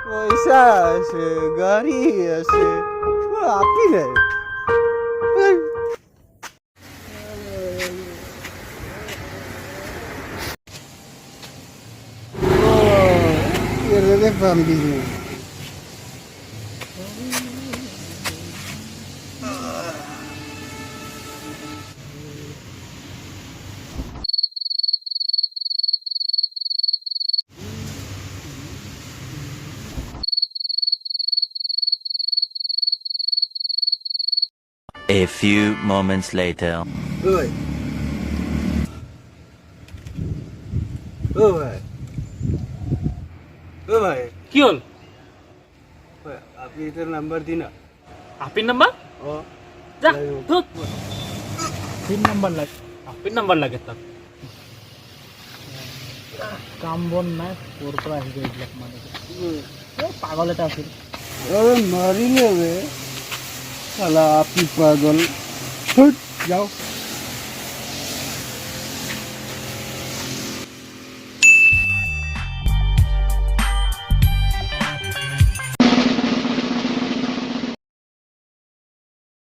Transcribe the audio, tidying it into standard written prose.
পয়সা আছে, গাড়ি আছে, আপনি নেই। Bambino. A few moments later. Oi. Oi. Oi. কি হল? আপনি এটার নাম্বার দিন না। আপির নাম্বার? ও যা ধুত। আপির নাম্বার লাগে, আপির নাম্বার লাগে তার। কাম বন নাই, ওর পর আসবে ব্ল্যাক মানি। পাগল এটা আছে। আরে মারি নেবে শালা আপি পাগল। ছুট যাও।